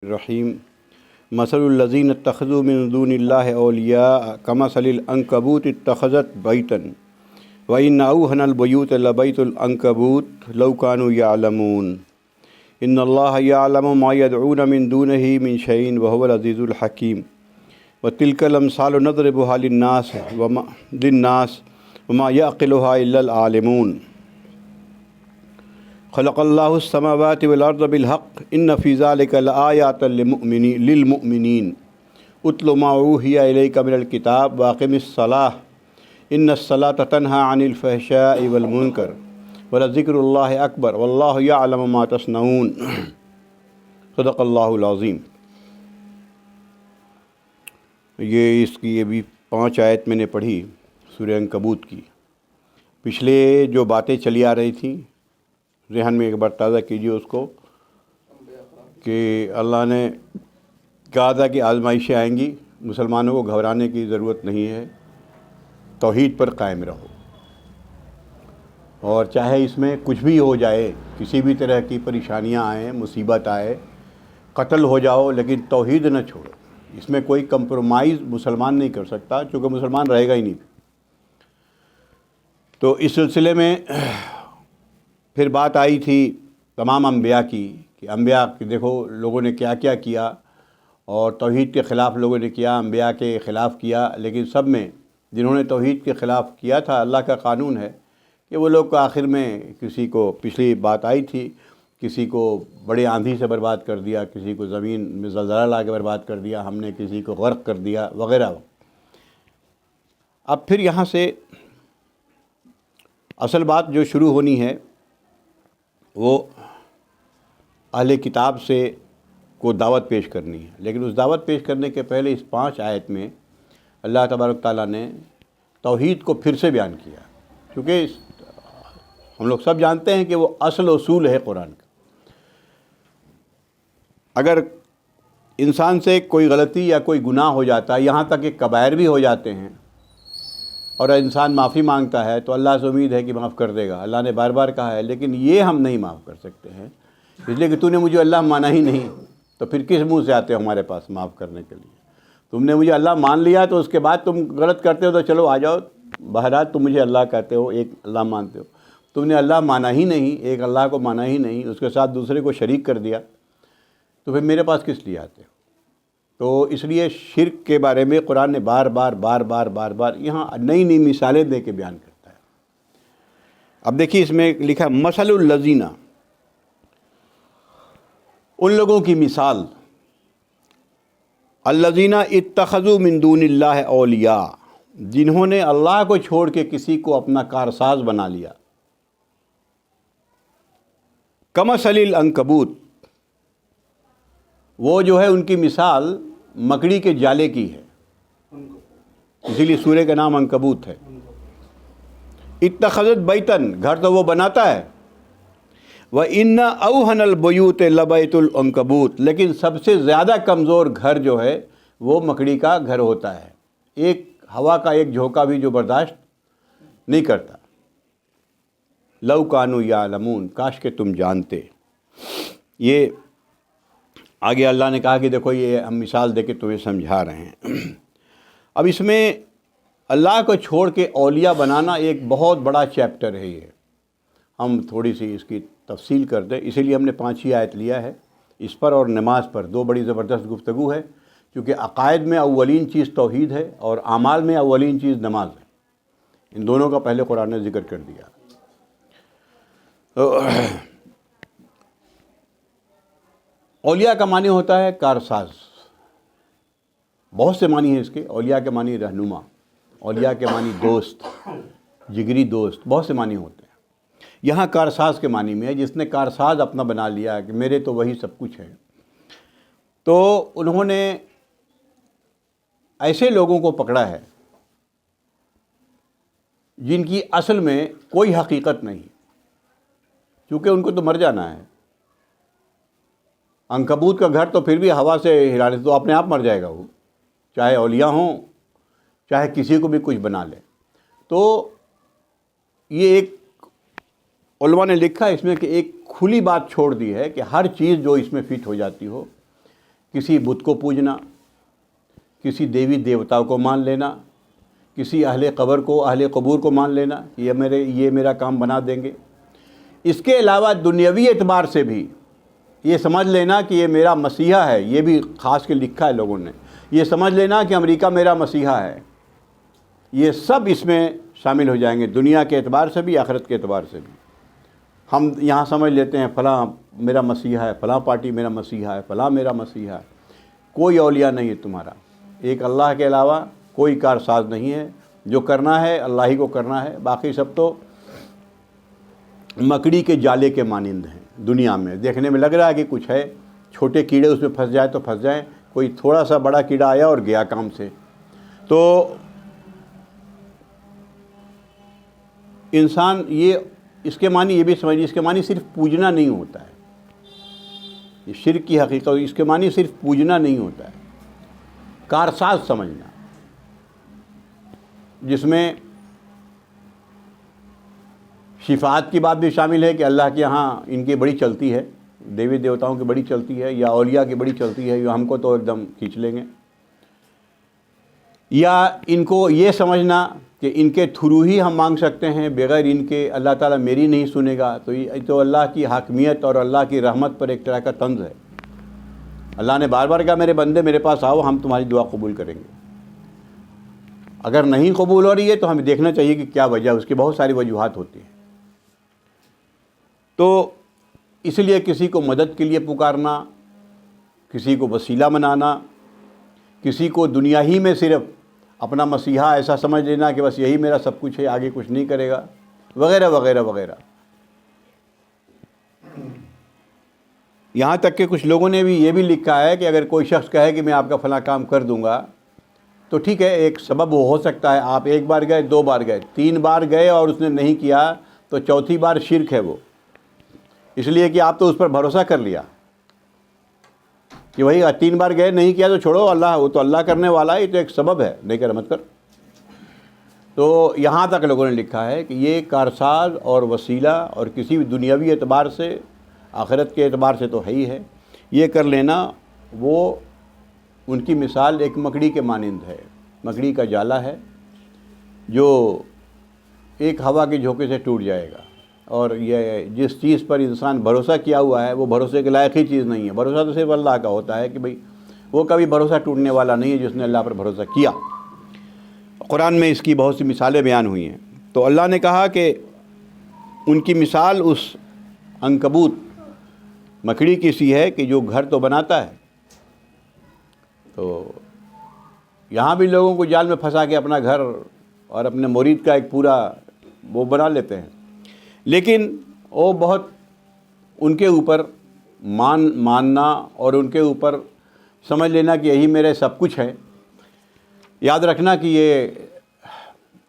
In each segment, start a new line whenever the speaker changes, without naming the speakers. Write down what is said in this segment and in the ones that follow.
الرحیم مثل الذین اتخذوا من دون اللہ اولیاء کمثل العنکبوت اتخذت بیتا وإن أوهن البیوت لبیت العنکبوت لو كانوا یعلمون ان اللہ یعلم ما یدعون من دونہ من شیء وهو العزیز الحکیم وتلک الامثال نضربها للناس وما یعقلها الا العالمون خلق اللہ السماوات والارض بالحق ان فی ذلک لآیات للمؤمنین اتل ما اوحی الیک من الکتاب واقم الصلاۃ ان الصلاۃ تنہی عن الفحشاء والمنکر ولذکر اللہ اکبر واللہ یعلم ما تصنعون صدق اللہ العظیم۔ یہ اس کی ابھی 5 آیت میں نے پڑھی سورہ عنکبوت کی۔ پچھلے جو باتیں چلی آ رہی تھیں ذہن میں ایک بار تازہ کیجیے اس کو، کہ اللہ نے کہا تھا کہ آزمائشیں آئیں گی، مسلمانوں کو گھبرانے کی ضرورت نہیں ہے، توحید پر قائم رہو، اور چاہے اس میں کچھ بھی ہو جائے، کسی بھی طرح کی پریشانیاں آئیں، مصیبت آئے، قتل ہو جاؤ، لیکن توحید نہ چھوڑو۔ اس میں کوئی کمپرومائز مسلمان نہیں کر سکتا، چونکہ مسلمان رہے گا ہی نہیں۔ تو اس سلسلے میں پھر بات آئی تھی تمام انبیاء کی، کہ انبیاء دیکھو لوگوں نے کیا کیا کیا، اور توحید کے خلاف لوگوں نے کیا، انبیاء کے خلاف کیا، لیکن سب میں جنہوں نے توحید کے خلاف کیا تھا، اللہ کا قانون ہے کہ وہ لوگ آخر میں کسی کو، پچھلی بات آئی تھی، کسی کو بڑے آندھی سے برباد کر دیا، کسی کو زمین میں زلزلہ لا کے برباد کر دیا ہم نے، کسی کو غرق کر دیا وغیرہ۔ اب پھر یہاں سے اصل بات جو شروع ہونی ہے وہ اہل کتاب سے کو دعوت پیش کرنی ہے، لیکن اس دعوت پیش کرنے کے پہلے اس 5 آیت میں اللہ تبارک تعالیٰ نے توحید کو پھر سے بیان کیا، کیونکہ ہم لوگ سب جانتے ہیں کہ وہ اصل اصول ہے قرآن کا۔ اگر انسان سے کوئی غلطی یا کوئی گناہ ہو جاتا ہے، یہاں تک کہ کبائر بھی ہو جاتے ہیں، اور انسان معافی مانگتا ہے تو اللہ سے امید ہے کہ معاف کر دے گا، اللہ نے بار بار کہا ہے، لیکن یہ ہم نہیں معاف کر سکتے ہیں، اس لیے کہ تو نے مجھے اللہ مانا ہی نہیں، تو پھر کس منہ سے آتے ہو ہمارے پاس معاف کرنے کے لیے؟ تم نے مجھے اللہ مان لیا تو اس کے بعد تم غلط کرتے ہو تو چلو آ جاؤ، بہرحال تم مجھے اللہ کہتے ہو، ایک اللہ مانتے ہو، تم نے اللہ مانا ہی نہیں، ایک اللہ کو مانا ہی نہیں، اس کے ساتھ دوسرے کو شریک کر دیا، تو پھر میرے پاس کس لیے آتے ہو؟ تو اس لیے شرک کے بارے میں قرآن نے بار بار یہاں نئی نئی مثالیں دے کے بیان کرتا ہے۔ اب دیکھیے اس میں لکھا مثل الذین، ان لوگوں کی مثال، الذین اتخذوا من دون اللہ اولیاء، جنہوں نے اللہ کو چھوڑ کے کسی کو اپنا کارساز بنا لیا، کمثل العنکبوت، وہ جو ہے ان کی مثال مکڑی کے جالے کی ہے، اسی لیے سورہ کا نام عنکبوت ہے۔ اتخذت بیتن، گھر تو وہ بناتا ہے، وَإِنَّ أَوْهَنَ الْبُيُوتِ لَبَيْتُ الْعَنكَبُوتِ، لیکن سب سے زیادہ کمزور گھر جو ہے وہ مکڑی کا گھر ہوتا ہے، ایک ہوا کا ایک جھونکا بھی جو برداشت نہیں کرتا۔ لَوْ كَانُوا يَعْلَمُونَ، کاش کہ تم جانتے۔ یہ آگے اللہ نے کہا کہ دیکھو یہ ہم مثال دے کے تمہیں سمجھا رہے ہیں۔ اب اس میں اللہ کو چھوڑ کے اولیاء بنانا ایک بہت بڑا چیپٹر ہے، یہ ہم تھوڑی سی اس کی تفصیل کر دیں، اسی لیے ہم نے 5 ہی آیت لیا ہے اس پر، اور نماز پر 2 بڑی زبردست گفتگو ہے، کیونکہ عقائد میں اولین چیز توحید ہے اور اعمال میں اولین چیز نماز ہے، ان دونوں کا پہلے قرآن نے ذکر کر دیا۔ اولیاء کا معنی ہوتا ہے کارساز، بہت سے معنی ہیں اس کے، اولیاء کے معنی رہنما، اولیاء کے معنی دوست، جگری دوست، بہت سے معنی ہوتے ہیں۔ یہاں کارساز کے معنی میں ہے، جس نے کارساز اپنا بنا لیا کہ میرے تو وہی سب کچھ ہے۔ تو انہوں نے ایسے لوگوں کو پکڑا ہے جن کی اصل میں کوئی حقیقت نہیں، کیونکہ ان کو تو مر جانا ہے۔ عنکبوت کا گھر تو پھر بھی ہوا سے ہلانے سے تو اپنے آپ مر جائے گا، وہ چاہے اولیاء ہوں چاہے کسی کو بھی کچھ بنا لے۔ تو یہ ایک علماء نے لکھا اس میں کہ ایک کھلی بات چھوڑ دی ہے کہ ہر چیز جو اس میں فٹ ہو جاتی ہو، کسی بت کو پوجنا، کسی دیوی دیوتاؤں کو مان لینا، کسی اہل قبور کو مان لینا، یہ میرا کام بنا دیں گے۔ اس کے علاوہ دنیاوی اعتبار سے بھی یہ سمجھ لینا کہ یہ میرا مسیحا ہے، یہ بھی خاص کے لکھا ہے لوگوں نے، یہ سمجھ لینا کہ امریکہ میرا مسیحا ہے، یہ سب اس میں شامل ہو جائیں گے، دنیا کے اعتبار سے بھی، آخرت کے اعتبار سے بھی۔ ہم یہاں سمجھ لیتے ہیں فلاں میرا مسیحا ہے، فلاں پارٹی میرا مسیحا ہے، فلاں میرا مسیحا ہے۔ کوئی اولیاء نہیں ہے تمہارا، ایک اللہ کے علاوہ کوئی کارساز نہیں ہے، جو کرنا ہے اللہ ہی کو کرنا ہے، باقی سب تو مکڑی کے جالے کے مانند ہیں۔ دنیا میں دیکھنے میں لگ رہا ہے کہ کچھ ہے، چھوٹے کیڑے اس میں پھنس جائے تو پھنس جائیں، کوئی تھوڑا سا بڑا کیڑا آیا اور گیا کام سے۔ تو انسان اس کے معنی یہ بھی سمجھیے، اس کے معنی صرف پوجنا نہیں ہوتا ہے، یہ شرک کی حقیقت، اس کے معنی صرف پوجنا نہیں ہوتا ہے، کارساز سمجھنا، جس میں شفاعت کی بات بھی شامل ہے کہ اللہ کے یہاں ان کی بڑی چلتی ہے، دیوی دیوتاؤں کی بڑی چلتی ہے، یا اولیاء کی بڑی چلتی ہے، جو ہم کو تو ایک دم کھینچ لیں گے، یا ان کو یہ سمجھنا کہ ان کے تھرو ہی ہم مانگ سکتے ہیں، بغیر ان کے اللہ تعالیٰ میری نہیں سنے گا، تو یہ تو اللہ کی حاکمیت اور اللہ کی رحمت پر ایک طرح کا طنز ہے۔ اللہ نے بار بار کہا میرے بندے میرے پاس آؤ، ہم تمہاری دعا قبول کریں گے۔ اگر نہیں قبول ہو رہی ہے تو ہمیں دیکھنا چاہیے کہ کیا وجہ، اس کی بہت ساری وجوہات ہوتی ہیں۔ تو اس لیے کسی کو مدد کے لیے پکارنا، کسی کو وسیلہ بنانا، کسی کو دنیا ہی میں صرف اپنا مسیحا ایسا سمجھ لینا کہ بس یہی میرا سب کچھ ہے، آگے کچھ نہیں کرے گا، وغیرہ وغیرہ وغیرہ۔ یہاں تک کہ کچھ لوگوں نے بھی یہ بھی لکھا ہے کہ اگر کوئی شخص کہے کہ میں آپ کا فلاں کام کر دوں گا، تو ٹھیک ہے، ایک سبب وہ ہو سکتا ہے، آپ ایک بار گئے، 2 بار گئے، 3 بار گئے اور اس نے نہیں کیا تو چوتھی بار شرک ہے وہ، اس لیے کہ آپ تو اس پر بھروسہ کر لیا کہ وہی 3 بار گئے نہیں کیا تو چھوڑو، اللہ وہ تو اللہ کرنے والا ہے، یہ تو ایک سبب ہے، نہیں کر مت کر۔ تو یہاں تک لوگوں نے لکھا ہے کہ یہ کارساز اور وسیلہ، اور کسی بھی دنیاوی اعتبار سے، آخرت کے اعتبار سے تو ہے ہی ہے، یہ کر لینا، وہ ان کی مثال ایک مکڑی کے مانند ہے، مکڑی کا جالا ہے جو ایک ہوا کے جھونکے سے ٹوٹ جائے گا، اور یہ جس چیز پر انسان بھروسہ کیا ہوا ہے وہ بھروسے کے لائق ہی چیز نہیں ہے۔ بھروسہ تو صرف اللہ کا ہوتا ہے کہ بھئی وہ کبھی بھروسہ ٹوٹنے والا نہیں ہے جس نے اللہ پر بھروسہ کیا۔ قرآن میں اس کی بہت سی مثالیں بیان ہوئی ہیں۔ تو اللہ نے کہا کہ ان کی مثال اس عنکبوت مکڑی کی سی ہے کہ جو گھر تو بناتا ہے، تو یہاں بھی لوگوں کو جال میں پھنسا کے اپنا گھر اور اپنے مرید کا ایک پورا وہ بنا لیتے ہیں، لیکن وہ بہت ان کے اوپر ماننا اور ان کے اوپر سمجھ لینا کہ یہی میرے سب کچھ ہے۔ یاد رکھنا کہ یہ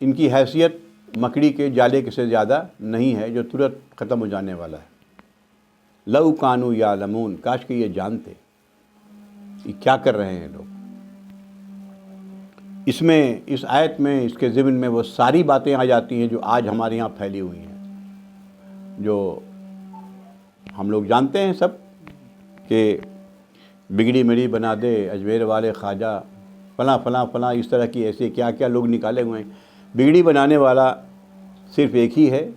ان کی حیثیت مکڑی کے جالے سے زیادہ نہیں ہے جو ترت ختم ہو جانے والا ہے۔ لو کانوا یعلمون، کاش کہ یہ جانتے یہ کیا کر رہے ہیں لوگ۔ اس میں، اس آیت میں، اس کے ضمن میں وہ ساری باتیں آ جاتی ہیں جو آج ہمارے یہاں پھیلی ہوئی ہیں، جو ہم لوگ جانتے ہیں سب کہ بگڑی مڑی بنا دے اجمیر والے خواجہ، فلاں فلاں فلاں، اس طرح کی ایسے کیا کیا لوگ نکالے ہوئے ہیں۔ بگڑی بنانے والا صرف ایک ہی ہے،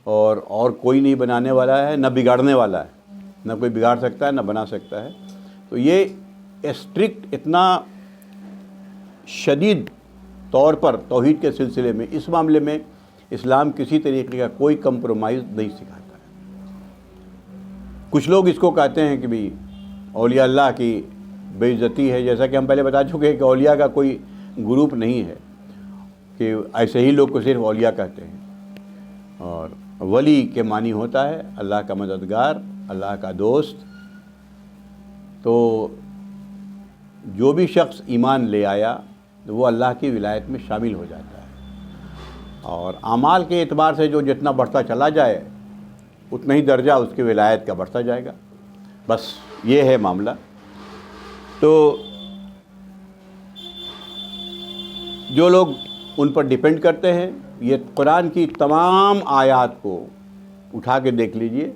اور کوئی نہیں بنانے والا ہے، نہ بگاڑنے والا ہے، نہ کوئی بگاڑ سکتا ہے نہ بنا سکتا ہے۔ تو یہ اسٹرکٹ، اتنا شدید طور پر توحید کے سلسلے میں، اس معاملے میں اسلام کسی طریقے کا کوئی کمپرومائز نہیں سکھاتا ہے۔ کچھ لوگ اس کو کہتے ہیں کہ بھی اولیاء اللہ کی بے عزتی ہے، جیسا کہ ہم پہلے بتا چکے ہیں کہ اولیاء کا کوئی گروپ نہیں ہے، کہ ایسے ہی لوگ کو صرف اولیاء کہتے ہیں۔ اور ولی کے معنی ہوتا ہے اللہ کا مددگار، اللہ کا دوست۔ تو جو بھی شخص ایمان لے آیا وہ اللہ کی ولایت میں شامل ہو جاتا ہے، اور اعمال کے اعتبار سے جو جتنا بڑھتا چلا جائے اتنا ہی درجہ اس کی ولایت کا بڑھتا جائے گا، بس یہ ہے معاملہ۔ تو جو لوگ ان پر ڈیپینڈ کرتے ہیں، یہ قرآن کی تمام آیات کو اٹھا کے دیکھ لیجئے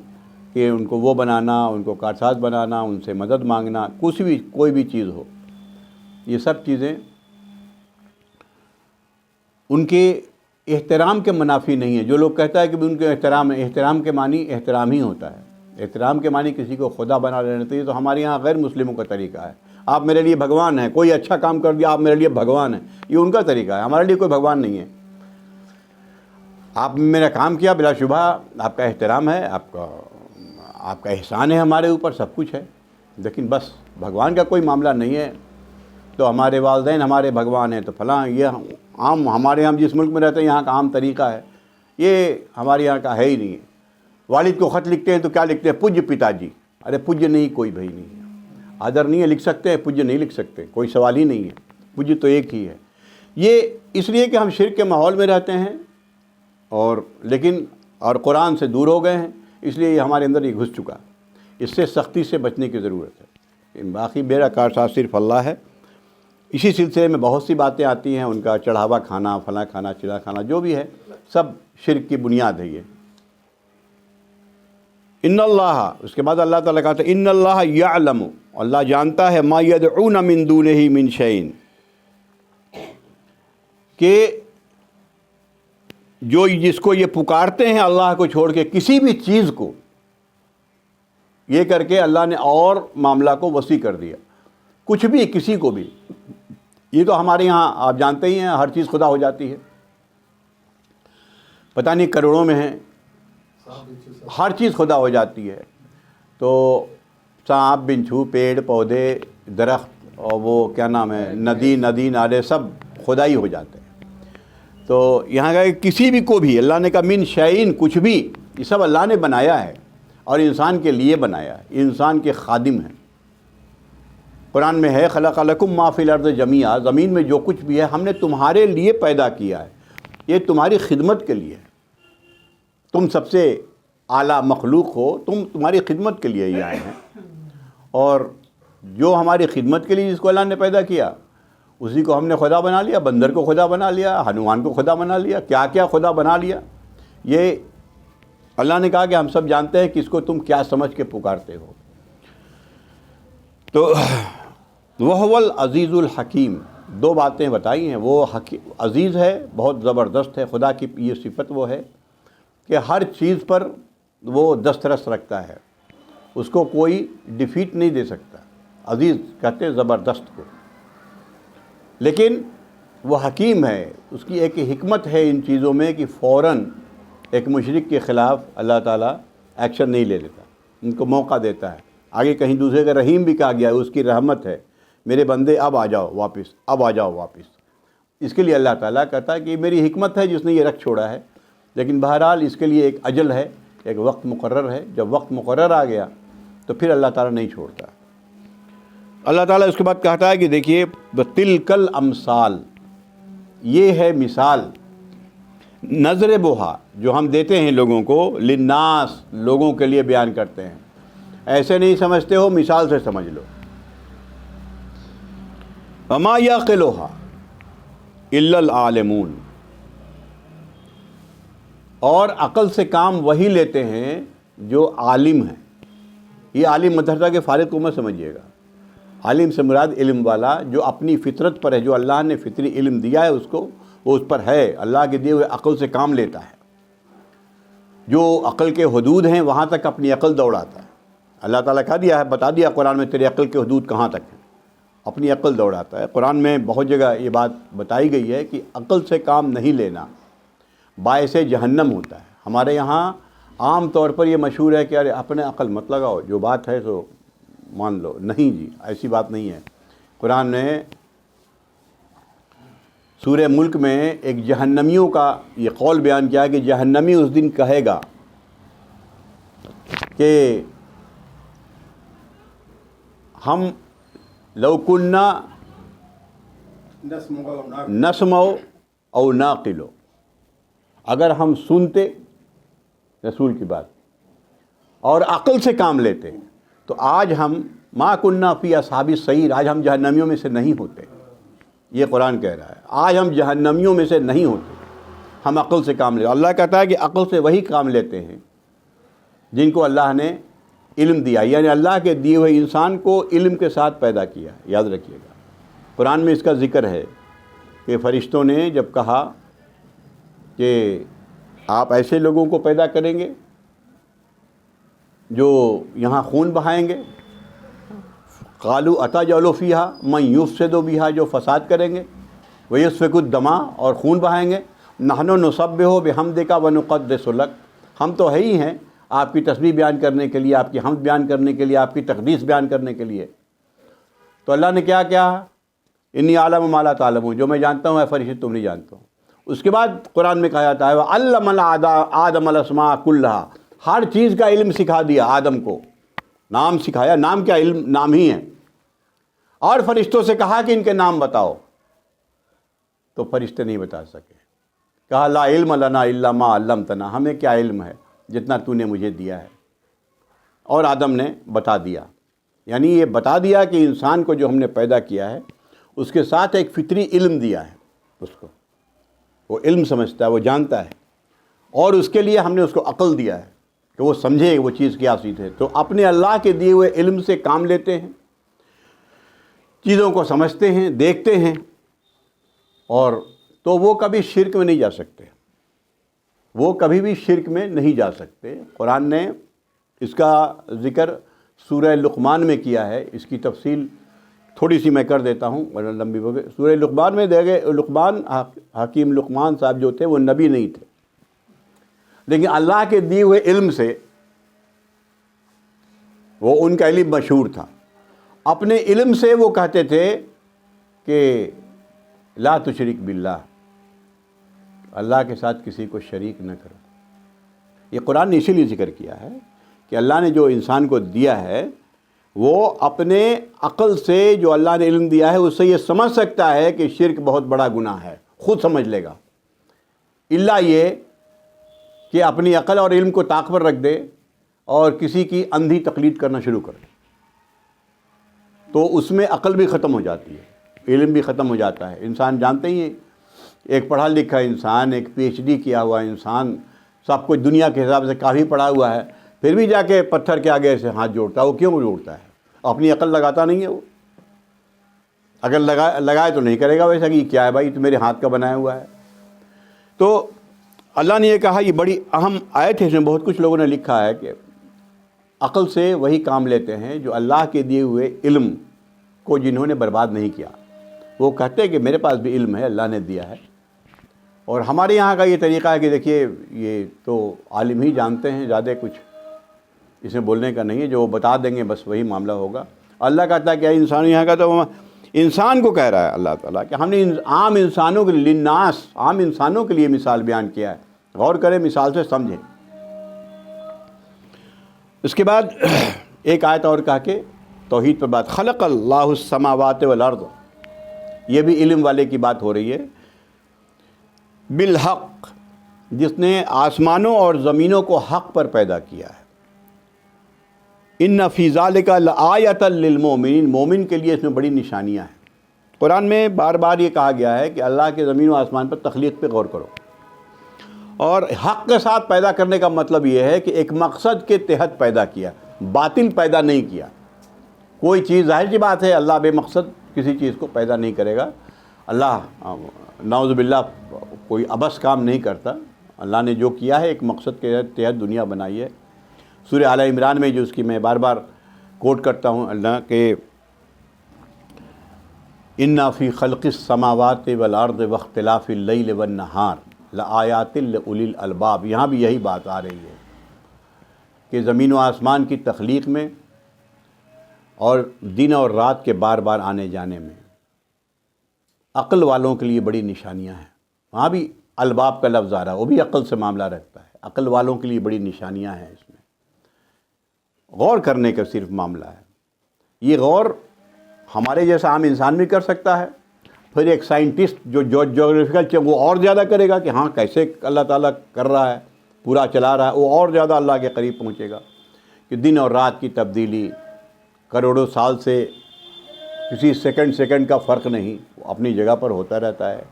کہ ان کو وہ بنانا، ان کو کارساز بنانا، ان سے مدد مانگنا، کچھ بھی کوئی بھی چیز ہو، یہ سب چیزیں ان کے احترام کے منافی نہیں ہے۔ جو لوگ کہتا ہے کہ ان کے احترام کے معنی احترام ہی ہوتا ہے، احترام کے معنی کسی کو خدا بنا لینا چاہیے، تو ہمارے یہاں غیر مسلموں کا طریقہ ہے۔ آپ میرے لیے بھگوان ہیں، کوئی اچھا کام کر دیا آپ میرے لیے بھگوان ہیں، یہ ان کا طریقہ ہے۔ ہمارے لیے کوئی بھگوان نہیں ہے۔ آپ میرا کام کیا، بلا شبہ آپ کا احترام ہے، آپ کا احسان ہے ہمارے اوپر، سب کچھ ہے، لیکن بس بھگوان کا کوئی معاملہ نہیں ہے۔ تو ہمارے والدین ہمارے بھگوان ہیں تو فلاں، یہ عام ہمارے یہاں جس ملک میں رہتے ہیں یہاں کا عام طریقہ ہے، یہ ہمارے یہاں کا ہے ہی نہیں ہے۔ والد کو خط لکھتے ہیں تو کیا لکھتے ہیں؟ پوجیہ پتا جی۔ ارے پوجیہ نہیں، کوئی بھائی نہیں ہے، آدر نہیں ہے، لکھ سکتے ہیں، پوجیہ نہیں لکھ سکتے، کوئی سوال ہی نہیں ہے، پوجیہ تو ایک ہی ہے۔ یہ اس لیے کہ ہم شرک کے ماحول میں رہتے ہیں اور قرآن سے دور ہو گئے ہیں، اس لیے یہ ہمارے اندر یہ گھس چکا۔ اس سے سختی سے بچنے کی ضرورت ہے۔ باقی میرا کارساز صرف اللہ ہے۔ اسی سلسلے میں بہت سی باتیں آتی ہیں، ان کا چڑھاوا کھانا، فلاں کھانا، چڑا کھانا، جو بھی ہے سب شرک کی بنیاد ہے یہ۔ ان اللہ، اس کے بعد اللہ تعالیٰ کہتا ہے ان اللہ یعلم، اللہ جانتا ہے، ما یدعون من دونہ من شیء، کہ جس کو یہ پکارتے ہیں اللہ کو چھوڑ کے کسی بھی چیز کو، یہ کر کے اللہ نے اور معاملہ کو وسیع کر دیا، کچھ بھی کسی کو بھی۔ یہ تو ہمارے یہاں آپ جانتے ہی ہیں، ہر چیز خدا ہو جاتی ہے، پتہ نہیں کروڑوں میں ہے، ہر چیز خدا ہو جاتی ہے۔ تو سانپ، بچھو، پیڑ پودے، درخت، اور وہ کیا نام ہے، ندی نالے، سب خدا ہی ہو جاتے ہیں۔ تو یہاں کا کسی بھی کو بھی اللہ نے کہا من شیئن، کچھ بھی، یہ سب اللہ نے بنایا ہے اور انسان کے لیے بنایا ہے، انسان کے خادم ہیں۔ قرآن میں ہے خلق لکم ما فی الارض جمیعا، زمین میں جو کچھ بھی ہے ہم نے تمہارے لیے پیدا کیا ہے، یہ تمہاری خدمت کے لیے ہے۔ تم سب سے اعلیٰ مخلوق ہو، تمہاری خدمت کے لیے ہی آئے ہیں، اور جو ہماری خدمت کے لیے جس کو اللہ نے پیدا کیا اسی کو ہم نے خدا بنا لیا، بندر کو خدا بنا لیا، ہنومان کو خدا بنا لیا، کیا کیا خدا بنا لیا۔ یہ اللہ نے کہا کہ ہم سب جانتے ہیں کہ اس کو تم کیا سمجھ کے پکارتے ہو۔ تو وَهُوَ العزیز الحکیم، دو باتیں بتائی ہیں۔ وہ عزیز ہے، بہت زبردست ہے، خدا کی یہ صفت وہ ہے کہ ہر چیز پر وہ دسترس رکھتا ہے، اس کو کوئی ڈیفیٹ نہیں دے سکتا۔ عزیز کہتے ہیں زبردست کو، لیکن وہ حکیم ہے، اس کی ایک حکمت ہے ان چیزوں میں کہ فوراً ایک مشرک کے خلاف اللہ تعالیٰ ایکشن نہیں لے لیتا، ان کو موقع دیتا ہے۔ آگے کہیں دوسرے کا رحیم بھی کہا گیا ہے، اس کی رحمت ہے، میرے بندے اب آ جاؤ واپس، اب آ جاؤ واپس۔ اس کے لیے اللہ تعالیٰ کہتا ہے کہ میری حکمت ہے جس نے یہ رکھ چھوڑا ہے، لیکن بہرحال اس کے لیے ایک اجل ہے، ایک وقت مقرر ہے۔ جب وقت مقرر آ گیا تو پھر اللہ تعالیٰ نہیں چھوڑتا۔ اللہ تعالیٰ اس کے بعد کہتا ہے کہ دیکھیے تِلْکَ الْأَمْثَالُ، یہ ہے مثال، نَضْرِبُهَا، جو ہم دیتے ہیں لوگوں کو، لِلنَّاسِ، لوگوں کے لیے بیان کرتے ہیں۔ ایسے نہیں سمجھتے ہو، مثال سے سمجھ لو۔ وَمَا يَعْقِلُهَا إِلَّا الْعَالِمُونَ، اور عقل سے کام وہی لیتے ہیں جو عالم ہیں۔ یہ عالم مدرسہ کے فارغ کو مت سمجھیے گا، عالم سے مراد علم والا، جو اپنی فطرت پر ہے، جو اللہ نے فطری علم دیا ہے اس کو، وہ اس پر ہے، اللہ کے دیے ہوئے عقل سے کام لیتا ہے، جو عقل کے حدود ہیں وہاں تک اپنی عقل دوڑاتا ہے۔ اللہ تعالیٰ کہا دیا ہے، بتا دیا قرآن میں تیرے عقل کے حدود کہاں تک ہیں، اپنی عقل دوڑاتا ہے۔ قرآن میں بہت جگہ یہ بات بتائی گئی ہے کہ عقل سے کام نہیں لینا باعث جہنم ہوتا ہے۔ ہمارے یہاں عام طور پر یہ مشہور ہے کہ ارے اپنے عقل مت لگاؤ، جو بات ہے سو مان لو۔ نہیں جی، ایسی بات نہیں ہے۔ قرآن نے سورہ ملک میں ایک جہنمیوں کا یہ قول بیان کیا ہے کہ جہنمی اس دن کہے گا کہ ہم لو کننا نسمع او ناقل، اگر ہم سنتے رسول کی بات اور عقل سے کام لیتے تو آج ہم ما کننا فی اصحاب السعیر، آج ہم جہنمیوں میں سے نہیں ہوتے۔ یہ قرآن کہہ رہا ہے، آج ہم جہنمیوں میں سے نہیں ہوتے، ہم عقل سے کام لیتے۔ اللہ کہتا ہے کہ عقل سے وہی کام لیتے ہیں جن کو اللہ نے علم دیا، یعنی اللہ کے دیے ہوئے انسان کو علم کے ساتھ پیدا کیا، یاد رکھیے گا۔ قرآن میں اس کا ذکر ہے کہ فرشتوں نے جب کہا کہ آپ ایسے لوگوں کو پیدا کریں گے جو یہاں خون بہائیں گے، قالوا اتجعل فیہا من یفسد بہا، جو فساد کریں گے، ویسفک الدماء، اور خون بہائیں گے، نحن نسبح بحمدک ونقدس لک، ہم تو ہے ہی ہیں آپ کی تسبیح بیان کرنے کے لیے، آپ کی حمد بیان کرنے کے لیے، آپ کی تقدیس بیان کرنے کے لیے۔ تو اللہ نے کیا کیا؟ انی اعلم ما لا تعلمون، جو میں جانتا ہوں اے فرشتے تم نہیں جانتے ہو۔ اس کے بعد قرآن میں کہا جاتا ہے وَعَلَّمَ آدَمَ الْأَسْمَاءَ كُلَّهَا، ہر چیز کا علم سکھا دیا آدم کو، نام سکھایا، نام کیا؟ علم، نام ہی ہے۔ اور فرشتوں سے کہا کہ ان کے نام بتاؤ، تو فرشتے نہیں بتا سکے، کہا لا علم لنا الا ما علمتنا، ہمیں کیا علم ہے جتنا تو نے مجھے دیا ہے۔ اور آدم نے بتا دیا، یعنی یہ بتا دیا کہ انسان کو جو ہم نے پیدا کیا ہے اس کے ساتھ ایک فطری علم دیا ہے، اس کو وہ علم سمجھتا ہے، وہ جانتا ہے، اور اس کے لیے ہم نے اس کو عقل دیا ہے کہ وہ سمجھے وہ چیز کیا چیز ہے۔ تو اپنے اللہ کے دیے ہوئے علم سے کام لیتے ہیں، چیزوں کو سمجھتے ہیں، دیکھتے ہیں، اور تو وہ کبھی شرک میں نہیں جا سکتے، وہ کبھی بھی شرک میں نہیں جا سکتے۔ قرآن نے اس کا ذکر سورہ لقمان میں کیا ہے، اس کی تفصیل تھوڑی سی میں کر دیتا ہوں ورنہ لمبی ہو گئی۔ سورہ لقمان میں دیکھے، لقمان، حکیم لقمان صاحب جو تھے وہ نبی نہیں تھے، لیکن اللہ کے دیے ہوئے علم سے وہ ان کا علم مشہور تھا۔ اپنے علم سے وہ کہتے تھے کہ لا تشرک باللہ، اللہ کے ساتھ کسی کو شریک نہ کرو۔ یہ قرآن نے اسی لیے ذکر کیا ہے کہ اللہ نے جو انسان کو دیا ہے وہ اپنے عقل سے جو اللہ نے علم دیا ہے اس سے یہ سمجھ سکتا ہے کہ شرک بہت بڑا گناہ ہے، خود سمجھ لے گا، الا یہ کہ اپنی عقل اور علم کو طاق پر رکھ دے اور کسی کی اندھی تقلید کرنا شروع کر دے، تو اس میں عقل بھی ختم ہو جاتی ہے، علم بھی ختم ہو جاتا ہے۔ انسان جانتے ہی ہیں، ایک پڑھا لکھا انسان، ایک پی ایچ ڈی کیا ہوا انسان، سب کچھ دنیا کے حساب سے کافی پڑھا ہوا ہے، پھر بھی جا کے پتھر کے آگے سے ہاتھ جوڑتا ہے۔ وہ کیوں جوڑتا ہے؟ اپنی عقل لگاتا نہیں ہے وہ، اگر لگائے تو نہیں کرے گا ویسا کہ یہ کیا ہے بھائی، تو میرے ہاتھ کا بنایا ہوا ہے۔ تو اللہ نے یہ کہا، یہ بڑی اہم آیت ہے، اس میں بہت کچھ لوگوں نے لکھا ہے کہ عقل سے وہی کام لیتے ہیں جو اللہ کے دیے ہوئے علم کو جنہوں نے برباد نہیں کیا۔ وہ کہتے ہیں کہ میرے پاس بھی علم ہے، اللہ نے دیا ہے، اور ہمارے یہاں کا یہ طریقہ ہے کہ دیکھیے یہ تو عالم ہی جانتے ہیں، زیادہ کچھ اس میں بولنے کا نہیں ہے، جو وہ بتا دیں گے بس وہی معاملہ ہوگا۔ اللہ کہتا ہے کہ انسان یہاں کا تو انسان کو کہہ رہا ہے اللہ تعالیٰ کہ ہم نے عام انسانوں کے لیے، للناس، عام انسانوں کے لیے مثال بیان کیا ہے، غور کریں، مثال سے سمجھیں۔ اس کے بعد ایک آیت اور کہا کہ توحید پر بات، خلق اللہ السماوات والارض، یہ بھی علم والے کی بات ہو رہی ہے، بالحق، جس نے آسمانوں اور زمینوں کو حق پر پیدا کیا ہے۔ ان فی ذالک لآیۃ للمؤمنین، مومن کے لیے اس میں بڑی نشانیاں ہیں۔ قرآن میں بار بار یہ کہا گیا ہے کہ اللہ کے زمین و آسمان پر تخلیق پہ غور کرو، اور حق کے ساتھ پیدا کرنے کا مطلب یہ ہے کہ ایک مقصد کے تحت پیدا کیا، باطل پیدا نہیں کیا۔ کوئی چیز، ظاہر سی بات ہے اللہ بے مقصد کسی چیز کو پیدا نہیں کرے گا، اللہ نعوذ باللہ کوئی عبث کام نہیں کرتا۔ اللہ نے جو کیا ہے ایک مقصد کے تحت دنیا بنائی ہے۔ سورہ آل عمران میں جو اس کی میں بار بار کوٹ کرتا ہوں اللہ کہ اِنَّ فِي خَلْقِ السَّمَاوَاتِ وَالْأَرْضِ وَاخْتِلَافِ اللَّيْلِ وَالنَّهَارِ لَآيَاتٍ لِأُولِي الْأَلْبَابِ، یہاں بھی یہی بات آ رہی ہے کہ زمین و آسمان کی تخلیق میں اور دن اور رات کے بار بار آنے جانے میں عقل والوں کے لیے بڑی نشانیاں ہیں۔ وہاں بھی الباب کا لفظ آ رہا ہے، وہ بھی عقل سے معاملہ رکھتا ہے، عقل والوں کے لیے بڑی نشانیاں ہیں، اس میں غور کرنے کا صرف معاملہ ہے۔ یہ غور ہمارے جیسا عام انسان بھی کر سکتا ہے، پھر ایک سائنٹسٹ جو جیوگرافیکل وہ اور زیادہ کرے گا کہ ہاں کیسے اللہ تعالیٰ کر رہا ہے، پورا چلا رہا ہے، وہ اور زیادہ اللہ کے قریب پہنچے گا کہ دن اور رات کی تبدیلی کروڑوں سال سے کسی سیکنڈ کا فرق نہیں، وہ اپنی جگہ پر ہوتا رہتا ہے۔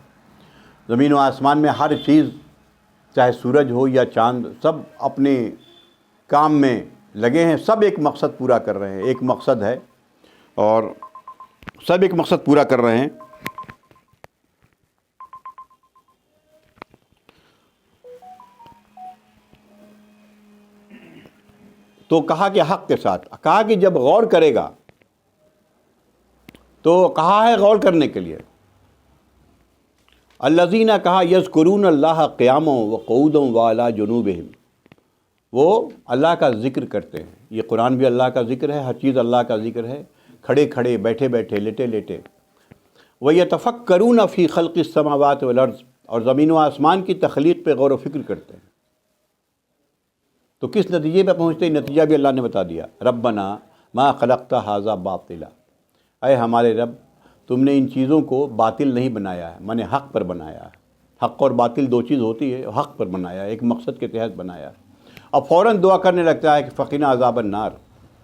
زمین و آسمان میں ہر چیز، چاہے سورج ہو یا چاند، سب اپنے کام میں لگے ہیں، سب ایک مقصد پورا کر رہے ہیں، ایک مقصد ہے اور سب ایک مقصد پورا کر رہے ہیں۔ تو کہا کہ حق کے ساتھ، کہا کہ جب غور کرے گا تو کہا ہے غور کرنے کے لیے، الذین کہا یذکرون اللہ قیاما وقعودا وعلی جنوبہم، وہ اللہ کا ذکر کرتے ہیں، یہ قرآن بھی اللہ کا ذکر ہے، ہر چیز اللہ کا ذکر ہے، کھڑے کھڑے، بیٹھے بیٹھے، لیٹے لیٹے، وَيَتَفَكَّرُونَ فِي خَلْقِ السَّمَاوَاتِ وَالْأَرْضِ، اور زمین و آسمان کی تخلیق پہ غور و فکر کرتے ہیں۔ تو کس نتیجے پہ پہنچتے ہیں؟ نتیجہ بھی اللہ نے بتا دیا، ربنا ما خلقت ھذا باطلا، اے ہمارے رب تم نے ان چیزوں کو باطل نہیں بنایا ہے، میں نے حق پر بنایا ہے۔ حق اور باطل دو چیز ہوتی ہے، حق پر بنایا ہے، ایک مقصد کے تحت بنایا ہے۔ اب فوراً دعا کرنے لگتا ہے کہ فقنا عذاب النار،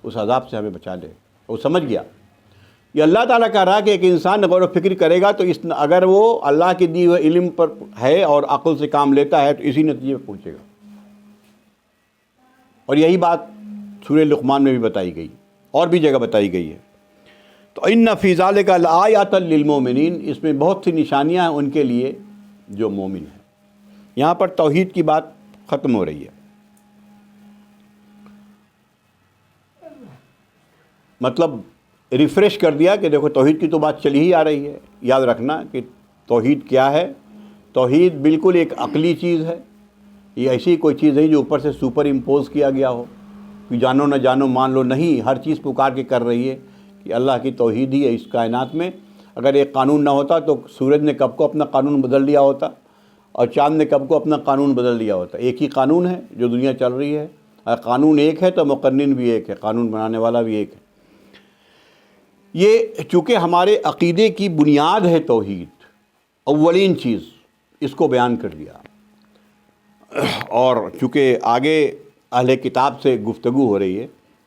اس عذاب سے ہمیں بچا لے۔ وہ سمجھ گیا یہ اللہ تعالیٰ کا رہا کہ ایک انسان غور و فکر کرے گا تو اگر وہ اللہ کے دیے ہوئے علم پر ہے اور عقل سے کام لیتا ہے تو اسی نتیجے پہ پہنچے گا۔ اور یہی بات سورہ لقمان میں بھی بتائی گئی، اور بھی جگہ بتائی گئی ہے۔ تو ان فی ذالک لآیات للمؤمنین، اس میں بہت سی نشانیاں ہیں ان کے لیے جو مومن ہیں۔ یہاں پر توحید کی بات ختم ہو رہی ہے، مطلب ریفریش کر دیا کہ دیکھو توحید کی تو بات چلی ہی آ رہی ہے۔ یاد رکھنا کہ توحید کیا ہے، توحید بالکل ایک عقلی چیز ہے، یہ ایسی کوئی چیز نہیں جو اوپر سے سپر امپوز کیا گیا ہو کہ جانو نہ جانو مان لو، نہیں، ہر چیز پکار کے کر رہی ہے کہ اللہ کی توحید ہی ہے اس کائنات میں۔ اگر ایک قانون نہ ہوتا تو سورج نے کب کو اپنا قانون بدل لیا ہوتا اور چاند نے کب کو اپنا قانون بدل لیا ہوتا۔ ایک ہی قانون ہے جو دنیا چل رہی ہے، اگر قانون ایک ہے تو مقنن بھی ایک ہے، قانون بنانے والا بھی ایک ہے۔ یہ چونکہ ہمارے عقیدے کی بنیاد ہے توحید، اولین چیز، اس کو بیان کر دیا۔ اور چونکہ آگے اہل کتاب سے گفتگو ہو رہی ہے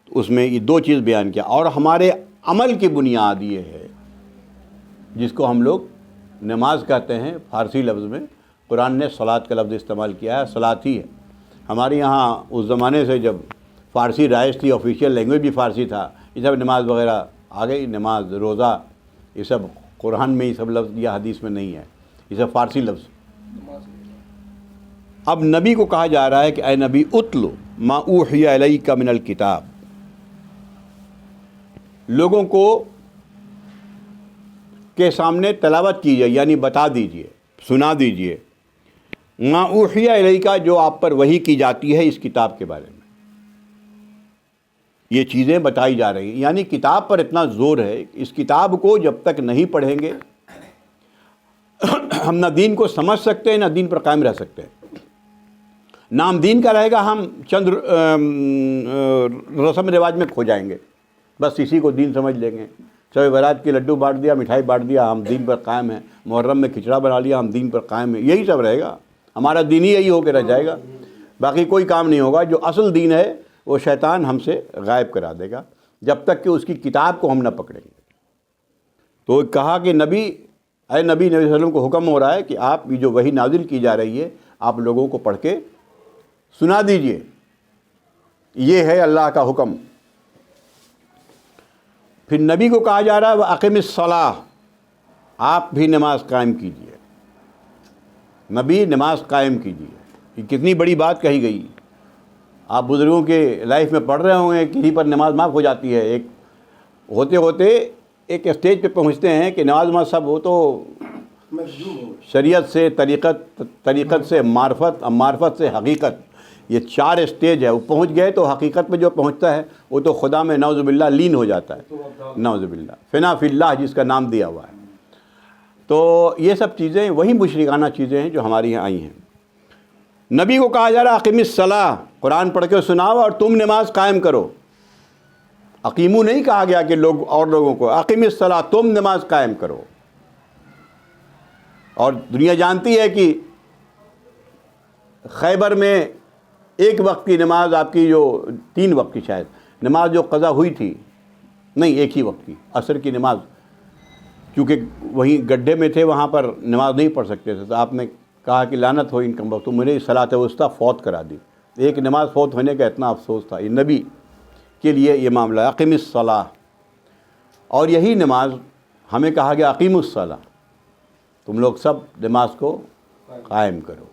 تو اس میں یہ دو چیز بیان کیا، اور ہمارے عمل کی بنیاد یہ ہے جس کو ہم لوگ نماز کہتے ہیں، فارسی لفظ میں قرآن نے صلاۃ کا لفظ استعمال کیا ہے، صلاۃ ہی ہے۔ ہمارے یہاں اس زمانے سے جب فارسی رائج تھی، آفیشیل لینگویج بھی فارسی تھا، یہ سب نماز وغیرہ آ گئی، نماز، روزہ، یہ سب قرآن میں یہ سب لفظ یا حدیث میں نہیں ہے، یہ سب فارسی لفظ۔ اب نبی کو کہا جا رہا ہے کہ اے نبی اتلو ما اوحی الیک من الکتاب، لوگوں کو کے سامنے تلاوت کیجیے، یعنی بتا دیجیے، سنا دیجیے، ما اوحی الیک، جو آپ پر وحی کی جاتی ہے اس کتاب کے بارے میں، یہ چیزیں بتائی جا رہی ہیں۔ یعنی کتاب پر اتنا زور ہے، اس کتاب کو جب تک نہیں پڑھیں گے ہم نہ دین کو سمجھ سکتے ہیں نہ دین پر قائم رہ سکتے ہیں۔ نام دین کا رہے گا، ہم چند رسم رواج میں کھو جائیں گے، بس اسی کو دین سمجھ لیں گے۔ شب برات کے لڈو بانٹ دیا، مٹھائی بانٹ دیا، ہم دین پر قائم ہیں۔ محرم میں کھچڑا بنا لیا، ہم دین پر قائم ہیں۔ یہی سب رہے گا، ہمارا دین ہی یہی ہو کے رہ جائے گا، باقی کوئی کام نہیں ہوگا۔ جو اصل دین ہے وہ شیطان ہم سے غائب کرا دے گا جب تک کہ اس کی کتاب کو ہم نہ پکڑیں گے۔ تو کہا کہ نبی، اے نبی، نبی صلی اللہ علیہ وسلم کو حکم ہو رہا ہے کہ آپ یہ جو وحی نازل کی جا رہی ہے آپ لوگوں کو پڑھ کے سنا دیجئے، یہ ہے اللہ کا حکم۔ پھر نبی کو کہا جا رہا ہے وَأَقِمِ الصَّلَاةَ، آپ بھی نماز قائم کیجئے، نبی نماز قائم کیجئے۔ یہ کتنی بڑی بات کہی گئی۔ آپ بزرگوں کے لائف میں پڑھ رہے ہوں گے، کہیں پر نماز معاف ہو جاتی ہے، ایک ہوتے ہوتے ایک اسٹیج پہ پہنچتے ہیں کہ نماز سب وہ تو شریعت سے طریقت سے معرفت، معرفت سے حقیقت، یہ چار اسٹیج ہے۔ وہ پہنچ گئے تو حقیقت پہ جو پہنچتا ہے وہ تو خدا میں نعوذ باللہ لین ہو جاتا ہے، نعوذ باللہ، فنا فی اللہ جس کا نام دیا ہوا ہے۔ تو یہ سب چیزیں وہی مشرکانہ چیزیں ہیں جو ہماری یہاں آئی ہیں۔ نبی کو کہا جا رہا اقیم الصلاۃ، قرآن پڑھ کے سناؤ اور تم نماز قائم کرو۔ اقیمو نہیں کہا گیا کہ لوگ اور لوگوں کو، اقیم الصلاۃ، تم نماز قائم کرو۔ اور دنیا جانتی ہے کہ خیبر میں ایک وقت کی نماز آپ کی، جو 3 وقت کی شاید نماز جو قضا ہوئی تھی، نہیں ایک ہی وقت کی عصر کی نماز، کیونکہ وہیں گڈھے میں تھے وہاں پر نماز نہیں پڑھ سکتے تھے، تو آپ نے کہا کہ لعنت ہو ان کم وقت، تو مجھے صلاۃ وسطیٰ فوت کرا دی۔ ایک نماز فوت ہونے کا اتنا افسوس تھا۔ یہ نبی کے لیے یہ معاملہ ہے، اقیم الصلاۃ، اور یہی نماز ہمیں کہا گیا اقیم الصلاۃ، تم لوگ سب نماز کو قائم کرو۔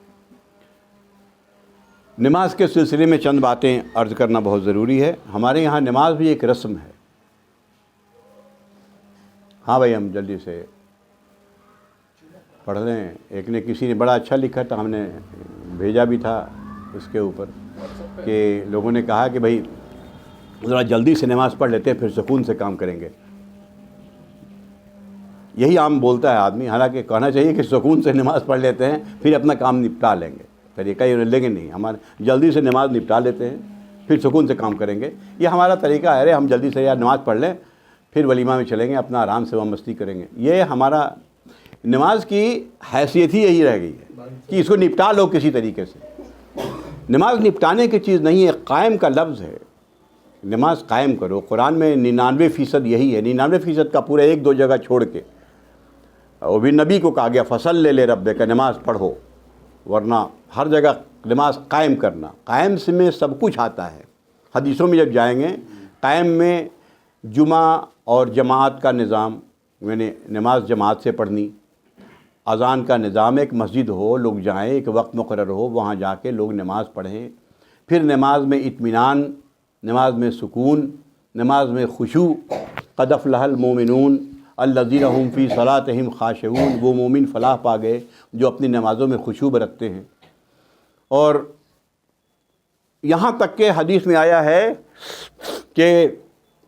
نماز کے سلسلے میں چند باتیں عرض کرنا بہت ضروری ہے۔ ہمارے یہاں نماز بھی ایک رسم ہے۔ ہاں بھائی، ہم جلدی سے پڑھ لیں۔ ایک نے کسی نے بڑا اچھا لکھا تھا، ہم نے بھیجا بھی تھا اس کے اوپر کہ لوگوں نے کہا کہ بھائی ذرا جلدی سے نماز پڑھ لیتے ہیں، پھر سکون سے کام کریں گے۔ یہی عام بولتا ہے آدمی، حالانکہ کہنا چاہیے کہ سکون سے نماز پڑھ لیتے ہیں پھر اپنا کام نپٹا لیں گے، طریقہ یہ لیکن نہیں، ہمارے جلدی سے نماز نپٹا لیتے ہیں پھر سکون سے کام کریں گے۔ یہ ہمارا طریقہ ہے، ارے ہم جلدی سے یار نماز پڑھ لیں پھر ولیمہ میں چلیں گے، اپنا آرام سے وہ مستی کریں گے۔ یہ ہمارا نماز کی حیثیت ہی یہی رہ گئی ہے کہ اس کو نپٹا لو کسی طریقے سے۔ نماز نپٹانے کی چیز نہیں ہے، قائم کا لفظ ہے، نماز قائم کرو۔ قرآن میں 99% یہی ہے، 99% کا پورا 1-2 جگہ چھوڑ کے، وہ بھی نبی کو کہا گیا فصل لے رب کا، نماز پڑھو، ورنہ ہر جگہ نماز قائم کرنا۔ قائم سے میں سب کچھ آتا ہے، حدیثوں میں جب جائیں گے قائم میں جمعہ اور جماعت کا نظام، یعنی نماز جماعت سے پڑھنی، اذان کا نظام، ایک مسجد ہو، لوگ جائیں، ایک وقت مقرر ہو، وہاں جا کے لوگ نماز پڑھیں، پھر نماز میں اطمینان، نماز میں سکون، نماز میں خشوع۔ قد افلح المومنون الذین هم فی صلاتہم خاشعون، وہ مومن فلاح پا گئے جو اپنی نمازوں میں خشوع برتتے ہیں۔ اور یہاں تک کہ حدیث میں آیا ہے کہ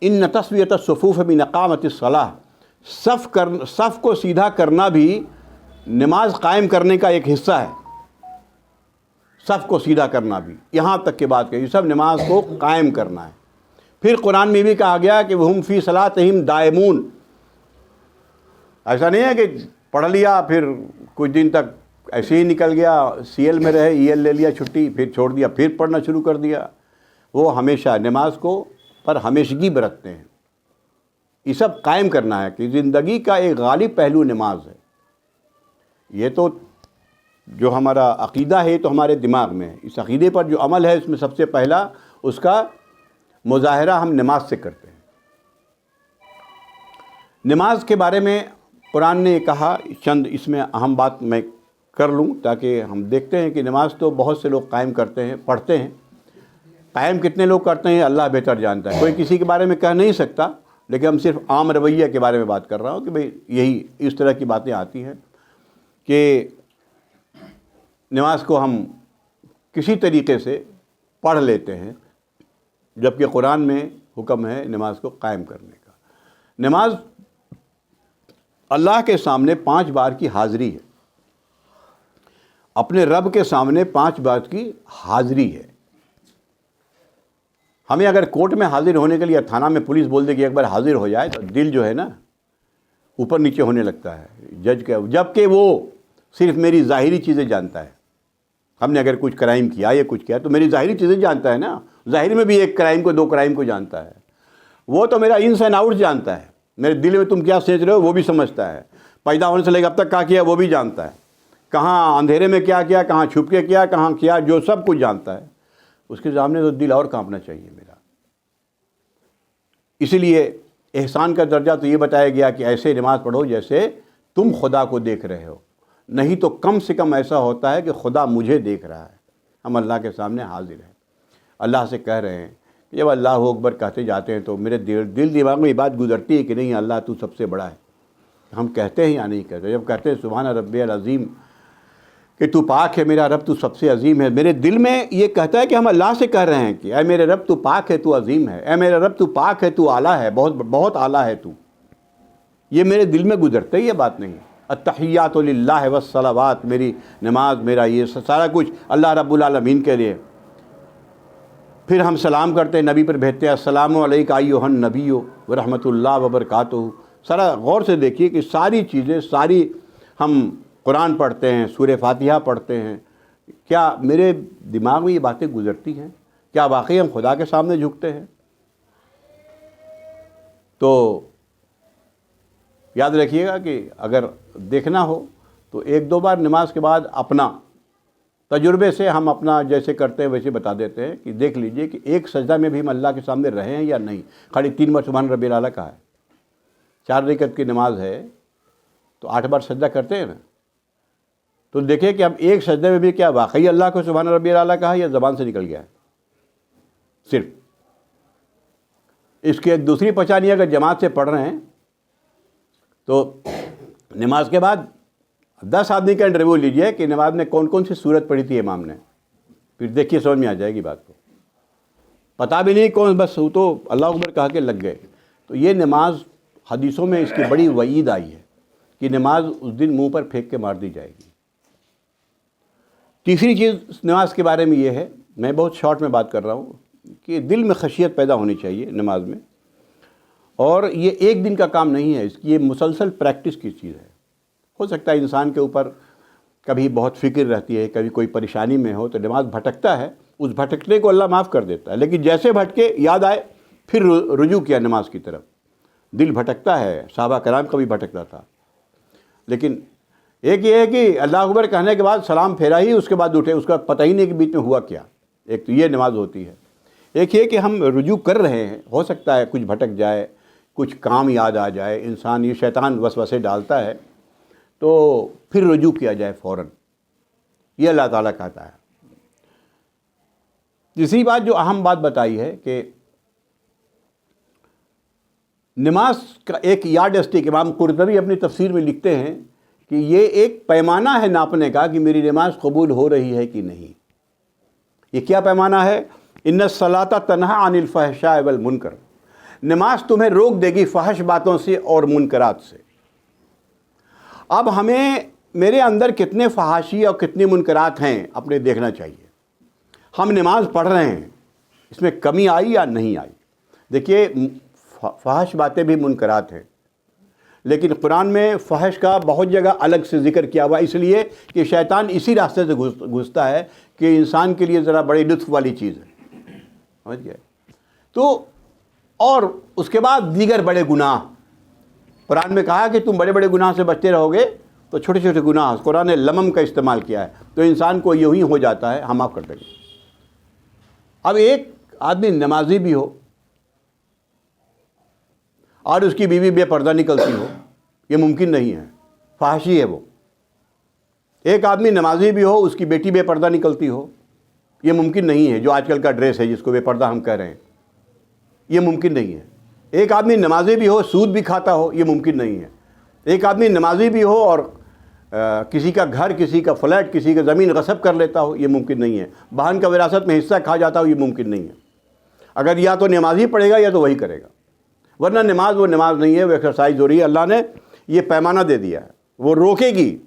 ان تسویۃ الصفوف من اقامۃ الصلاۃ، صف کو سیدھا کرنا بھی نماز قائم کرنے کا ایک حصہ ہے۔ صف کو سیدھا کرنا بھی، یہاں تک کہ بات کہی، سب نماز کو قائم کرنا ہے۔ پھر قرآن میں بھی کہا گیا کہ وہم فی صلاتہم دائمون، ایسا نہیں ہے کہ پڑھ لیا پھر کچھ دن تک ایسے ہی نکل گیا، سی ایل میں رہے، ای ایل لے لیا چھٹی، پھر چھوڑ دیا، پھر پڑھنا شروع کر دیا۔ وہ ہمیشہ نماز کو پر ہمیشگی برتتے ہیں۔ یہ سب قائم کرنا ہے کہ زندگی کا ایک غالب پہلو نماز ہے۔ یہ تو جو ہمارا عقیدہ ہے تو ہمارے دماغ میں ہے، اس عقیدے پر جو عمل ہے اس میں سب سے پہلا اس کا مظاہرہ ہم نماز سے کرتے ہیں۔ نماز کے بارے میں قرآن نے کہا، چند اس میں اہم بات میں کر لوں تاکہ ہم دیکھتے ہیں کہ نماز تو بہت سے لوگ قائم کرتے ہیں، پڑھتے ہیں، قائم کتنے لوگ کرتے ہیں اللہ بہتر جانتا ہے، کوئی کسی کے بارے میں کہہ نہیں سکتا، لیکن ہم صرف عام رویہ کے بارے میں بات کر رہا ہوں کہ بھئی یہی اس طرح کی باتیں آتی ہیں کہ نماز کو ہم کسی طریقے سے پڑھ لیتے ہیں، جبکہ قرآن میں حکم ہے نماز کو قائم کرنے کا۔ نماز اللہ کے سامنے 5 بار کی حاضری ہے، اپنے رب کے سامنے 5 بار کی حاضری ہے۔ ہمیں اگر کورٹ میں حاضر ہونے کے لیے تھانہ میں پولیس بول دے کہ ایک بار حاضر ہو جائے تو دل جو ہے نا اوپر نیچے ہونے لگتا ہے جج کا، جبکہ وہ صرف میری ظاہری چیزیں جانتا ہے۔ ہم نے اگر کچھ کرائم کیا یا کچھ کیا تو میری ظاہری چیزیں جانتا ہے نا، ظاہر میں بھی ایک کرائم کو 2 کرائم کو جانتا ہے۔ وہ تو میرا انس اینڈ آؤٹ جانتا ہے، میرے دل میں تم کیا سوچ رہے ہو وہ بھی سمجھتا ہے، پیدا ہونے سے لے کے اب تک کیا کیا وہ بھی جانتا ہے، کہاں اندھیرے میں کیا کیا، کہاں چھپ کے کیا، کہاں کیا، جو سب کچھ جانتا ہے۔ اس کے سامنے تو دل اور کانپنا چاہیے میرا۔ اسی لیے احسان کا درجہ تو یہ بتایا گیا کہ ایسے نماز پڑھو جیسے تم خدا کو دیکھ رہے ہو، نہیں تو کم سے کم ایسا ہوتا ہے کہ خدا مجھے دیکھ رہا ہے، ہم اللہ کے سامنے حاضر ہیں، اللہ سے کہہ رہے ہیں۔ جب اللہ اکبر کہتے جاتے ہیں تو میرے دل دماغ میں یہ بات گزرتی ہے کہ نہیں اللہ تو سب سے بڑا ہے، ہم کہتے ہیں یا نہیں کہتے؟ جب کہتے ہیں سبحان ربی العظیم کہ تو پاک ہے میرا رب، تو سب سے عظیم ہے، میرے دل میں یہ کہتا ہے کہ ہم اللہ سے کہہ رہے ہیں کہ اے میرے رب تو پاک ہے، تو عظیم ہے، اے میرے رب تو پاک ہے، تو اعلیٰ ہے، بہت بہت اعلیٰ ہے تو۔ یہ میرے دل میں گزرتا ہے، یہ بات نہیں۔ التحیات للہ والصلوات، میری نماز، میرا یہ سارا کچھ اللہ رب العالمین کے لیے۔ پھر ہم سلام کرتے ہیں، نبی پر بھیجتے ہیں، السلام علیک ایھا النبی ورحمۃ اللہ وبرکاتہ۔ سارا غور سے دیکھیے کہ ساری چیزیں، ساری ہم قرآن پڑھتے ہیں، سورہ فاتحہ پڑھتے ہیں، کیا میرے دماغ میں یہ باتیں گزرتی ہیں؟ کیا واقعی ہم خدا کے سامنے جھکتے ہیں؟ تو یاد رکھیے گا کہ اگر دیکھنا ہو تو 1-2 بار نماز کے بعد اپنا تجربے سے ہم اپنا جیسے کرتے ہیں ویسے بتا دیتے ہیں کہ دیکھ لیجئے کہ ایک سجدہ میں بھی ہم اللہ کے سامنے رہے ہیں یا نہیں. خالی 3 بار سبحان ربی الاعلیٰ کہا ہے. 4 رکعت کی نماز ہے تو 8 بار سجدہ کرتے ہیں نا. تو دیکھیں کہ اب ایک سجدے میں بھی کیا واقعی اللہ کو سبحان ربی الاعلیٰ کہا یا زبان سے نکل گیا ہے صرف. اس کی ایک دوسری پہچان یہ اگر جماعت سے پڑھ رہے ہیں تو نماز کے بعد 10 آدمی کا انٹرویو لیجئے کہ نماز میں کون کون سی سورت پڑھی تھی امام نے. پھر دیکھیے سمجھ میں آ جائے گی بات کو. پتہ بھی نہیں کون، بس وہ تو اللہ اکبر کہا کے لگ گئے. تو یہ نماز حدیثوں میں اس کی بڑی وعید آئی ہے کہ نماز اس دن منہ پر پھینک کے مار دی جائے گی. تیسری چیز نماز کے بارے میں یہ ہے، میں بہت شارٹ میں بات کر رہا ہوں، کہ دل میں خشیت پیدا ہونی چاہیے نماز میں. اور یہ ایک دن کا کام نہیں ہے، اس کی یہ مسلسل پریکٹس کی چیز ہے. ہو سکتا ہے انسان کے اوپر کبھی بہت فکر رہتی ہے، کبھی کوئی پریشانی میں ہو تو نماز بھٹکتا ہے، اس بھٹکنے کو اللہ معاف کر دیتا ہے. لیکن جیسے بھٹکے یاد آئے پھر رجوع کیا نماز کی طرف. دل بھٹکتا ہے، صحابہ کرام کا بھی بھٹکتا تھا. لیکن ایک یہ ہے کہ اللہ اکبر کہنے کے بعد سلام پھیرا ہی اس کے بعد اٹھے، اس کا پتہ ہی نہیں کہ بیچ میں ہوا کیا. ایک تو یہ نماز ہوتی ہے. ایک یہ کہ ہم رجوع کر رہے ہیں، ہو سکتا ہے کچھ بھٹک جائے، کچھ کام یاد آ جائے، انسان یہ شیطان وسوسے ڈالتا ہے، تو پھر رجوع کیا جائے فوراً. یہ اللہ تعالیٰ کہتا ہے. تیسری بات جو اہم بات بتائی ہے کہ نماز کا ایک یارڈ اسٹک، امام قرطبی اپنی تفسیر میں لکھتے ہیں کہ یہ ایک پیمانہ ہے ناپنے کا کہ میری نماز قبول ہو رہی ہے کہ نہیں. یہ کیا پیمانہ ہے؟ ان الصلاۃ تنہی عن الفحشاء والمنکر. نماز تمہیں روک دے گی فحش باتوں سے اور منکرات سے. اب ہمیں میرے اندر کتنے فحاشی اور کتنی منکرات ہیں اپنے دیکھنا چاہیے. ہم نماز پڑھ رہے ہیں، اس میں کمی آئی یا نہیں آئی؟ دیکھیے فحش باتیں بھی منکرات ہیں، لیکن قرآن میں فحش کا بہت جگہ الگ سے ذکر کیا ہوا، اس لیے کہ شیطان اسی راستے سے گھستا ہے کہ انسان کے لیے ذرا بڑی لطف والی چیز ہے. سمجھ گئے؟ تو اور اس کے بعد دیگر بڑے گناہ. قرآن میں کہا کہ تم بڑے بڑے گناہ سے بچتے رہو گے تو چھوٹے چھوٹے گناہ، قرآن نے لمم کا استعمال کیا ہے، تو انسان کو یوں ہی ہو جاتا ہے ہم معاف کر دیں گے. اب ایک آدمی نمازی بھی ہو اور اس کی بیوی بے پردہ نکلتی ہو، یہ ممکن نہیں ہے، فحاشی ہے وہ. ایک آدمی نمازی بھی ہو، اس کی بیٹی بے پردہ نکلتی ہو، یہ ممکن نہیں ہے. جو آج کل کا ڈریس ہے جس کو بے پردہ ہم کہہ رہے ہیں، یہ ممکن نہیں ہے. ایک آدمی نمازی بھی ہو، سود بھی کھاتا ہو، یہ ممکن نہیں ہے. ایک آدمی نمازی بھی ہو اور کسی کا گھر، کسی کا فلیٹ، کسی کا زمین غصب کر لیتا ہو، یہ ممکن نہیں ہے. بہن کا وراثت میں حصہ کھا جاتا ہو، یہ ممکن نہیں ہے. اگر یا تو نمازی پڑھے گا یا تو وہی کرے گا، ورنہ نماز وہ نماز نہیں ہے، وہ ایکسرسائز ہو رہی ہے. اللہ نے یہ پیمانہ دے دیا ہے، وہ روکے گی.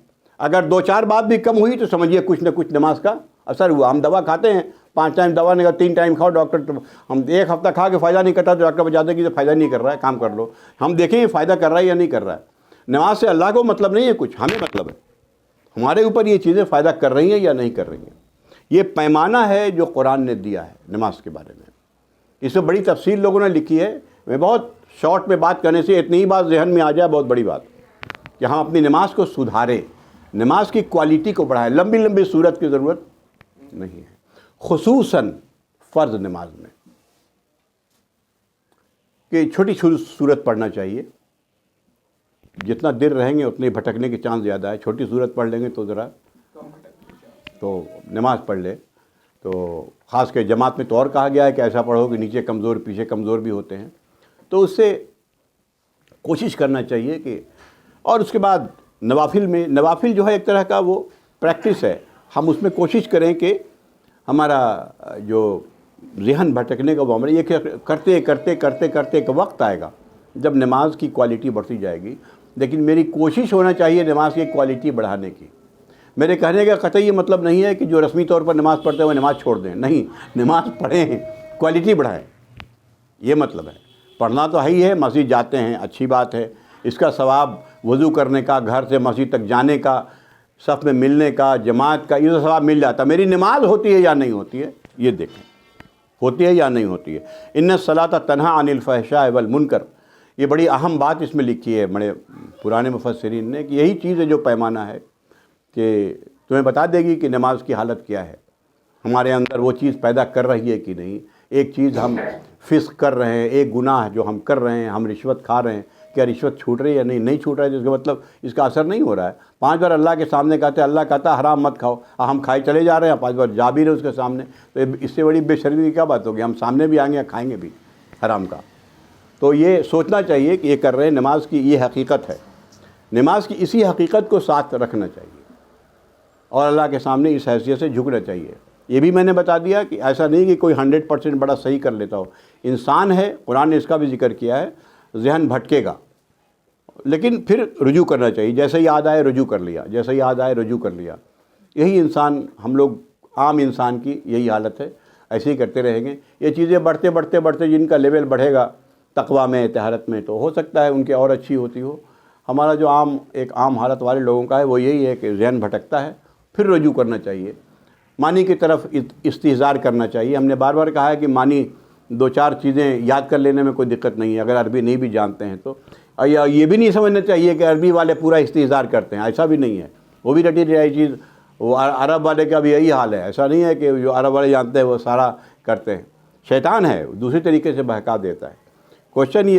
اگر 2-4 بات بھی کم ہوئی تو سمجھیے کچھ نہ کچھ نماز کا اثر ہوا. ہم دوا کھاتے ہیں، 5 ٹائم دوا نہیں، 3 ٹائم کھاؤ، ڈاکٹر ہم 1 ہفتہ کھا کے فائدہ نہیں کرتا تو ڈاکٹر بتاتے ہیں کہ فائدہ نہیں کر رہا ہے، کام کر لو. ہم دیکھیں یہ فائدہ کر رہا ہے یا نہیں کر رہا ہے. نماز سے اللہ کو مطلب نہیں ہے کچھ، ہمیں مطلب ہے ہمارے اوپر یہ چیزیں فائدہ کر رہی ہیں یا نہیں کر رہی ہیں. یہ پیمانہ ہے جو قرآن نے دیا ہے نماز کے بارے میں. اس میں بڑی تفصیل لوگوں نے لکھی ہے. میں بہت شارٹ میں بات کرنے سے اتنی ہی بات ذہن میں آ جائے بہت بڑی بات کہ ہم اپنی نماز کو سدھاریں، نماز کی کوالٹی کو بڑھائیں. لمبی لمبی صورت کی ضرورت نہیں ہے، خصوصاً فرض نماز میں کہ چھوٹی صورت پڑھنا چاہیے. جتنا دیر رہیں گے اتنے بھٹکنے کے چانس زیادہ ہے. چھوٹی صورت پڑھ لیں گے تو ذرا تو نماز پڑھ لے. تو خاص کے جماعت میں تو اور کہا گیا ہے کہ ایسا پڑھو کہ نیچے کمزور پیچھے کمزور بھی ہوتے ہیں، تو اس سے کوشش کرنا چاہیے کہ. اور اس کے بعد نوافل میں، نوافل جو ہے ایک طرح کا وہ پریکٹس ہے. ہم اس میں کوشش کریں کہ ہمارا جو ذہن بھٹکنے کا معاملہ یہ کہ کرتے کرتے کرتے کرتے ایک وقت آئے گا جب نماز کی کوالٹی بڑھتی جائے گی. لیکن میری کوشش ہونا چاہیے نماز کی کوالٹی بڑھانے کی. میرے کہنے کا قطعی یہ مطلب نہیں ہے کہ جو رسمی طور پر نماز پڑھتے ہیں وہ نماز چھوڑ دیں. نہیں، نماز پڑھیں، کوالٹی بڑھائیں، یہ مطلب ہے. پڑھنا تو ہی ہے، مسجد جاتے ہیں اچھی بات ہے، اس کا ثواب وضو کرنے کا، گھر سے مسجد تک جانے کا، صف میں ملنے کا، جماعت کا، یہ تو ثواب مل جاتا. میری نماز ہوتی ہے یا نہیں ہوتی ہے یہ دیکھیں، ہوتی ہے یا نہیں ہوتی ہے. ان الصلاۃ تنہی عن الفحشاء والمنکر، یہ بڑی اہم بات اس میں لکھی ہے بڑے پرانے مفسرین نے کہ یہی چیز ہے جو پیمانہ ہے کہ تمہیں بتا دے گی کہ نماز کی حالت کیا ہے، ہمارے اندر وہ چیز پیدا کر رہی ہے کہ نہیں۔ ایک چیز ہم فسق کر رہے ہیں، ایک گناہ جو ہم کر رہے ہیں، ہم رشوت کھا رہے ہیں، کیا رشوت چھوٹ رہی ہے یا نہیں چھوٹ رہا ہے، جس کا مطلب اس کا اثر نہیں ہو رہا ہے۔ 5 بار اللہ کے سامنے کہتے ہیں، اللہ کہتا ہے حرام مت کھاؤ، ہم کھائے چلے جا رہے ہیں، 5 بار جا بھی رہے ہیں اس کے سامنے، تو اس سے بڑی بے شرمی کی کیا بات ہوگی؟ ہم سامنے بھی آئیں گے، کھائیں گے بھی حرام کا۔ تو یہ سوچنا چاہیے کہ یہ کر رہے ہیں، نماز کی یہ حقیقت ہے، نماز کی اسی حقیقت کو ساتھ رکھنا چاہیے اور اللہ کے سامنے اس حیثیت سے جھکنا چاہیے۔ یہ بھی میں نے بتا دیا کہ ایسا نہیں کہ کوئی 100% بڑا صحیح کر لیتا ہو، انسان ہے، قرآن نے اس کا بھی ذکر کیا ہے، ذہن بھٹکے گا، لیکن پھر رجوع کرنا چاہیے، جیسے یاد آئے رجوع کر لیا، جیسے یاد آئے رجوع کر لیا۔ یہی انسان، ہم لوگ عام انسان کی یہی حالت ہے، ایسے ہی کرتے رہیں گے۔ یہ چیزیں بڑھتے بڑھتے بڑھتے جن کا لیول بڑھے گا تقویٰ میں، طہارت میں، تو ہو سکتا ہے ان کی اور اچھی ہوتی ہو۔ ہمارا جو ایک عام حالت والے لوگوں کا ہے وہ یہی ہے کہ ذہن بھٹکتا ہے، پھر رجوع کرنا چاہیے، معنی کی طرف استحضار کرنا چاہیے۔ ہم نے بار بار کہا ہے کہ معنی 2-4 چیزیں یاد کر لینے میں کوئی دقت نہیں ہے، اگر عربی نہیں بھی جانتے ہیں تو۔ یا یہ بھی نہیں سمجھنا چاہیے کہ عربی والے پورا استحضار کرتے ہیں، ایسا بھی نہیں ہے، وہ بھی رٹی رہی چیز، وہ عرب والے کا بھی یہی حال ہے۔ ایسا نہیں ہے کہ جو عرب والے جانتے ہیں وہ سارا کرتے ہیں، شیطان ہے، دوسری طریقے سے بہکا دیتا ہے۔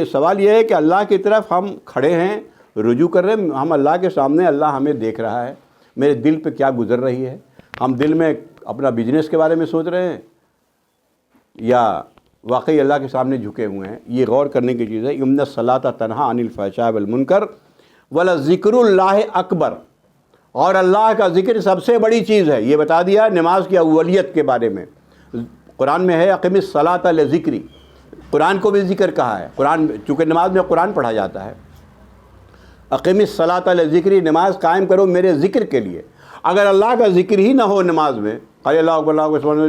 سوال یہ ہے کہ اللہ کی طرف ہم کھڑے ہیں، رجوع کر رہے ہیں، ہم اللہ کے سامنے، اللہ ہمیں دیکھ رہا ہے، میرے دل پہ کیا گزر رہی ہے، ہم دل میں اپنا بزنس کے بارے میں سوچ رہے ہیں یا واقعی اللہ کے سامنے جھکے ہوئے ہیں، یہ غور کرنے کی چیز ہے۔ ان الصلاۃ تنہی عن الفحشاء والمنکر ولذکر اللہ اکبر، اور اللہ کا ذکر سب سے بڑی چیز ہے۔ یہ بتا دیا نماز کی اولیت کے بارے میں، قرآن میں ہے اقم الصلاۃ لذکری، قرآن کو بھی ذکر کہا ہے، قرآن چونکہ نماز میں قرآن پڑھا جاتا ہے۔ اقم الصلاۃ لذکری، نماز قائم کرو میرے ذکر کے لیے۔ اگر اللہ کا ذکر ہی نہ ہو نماز میں، اللہ اکبر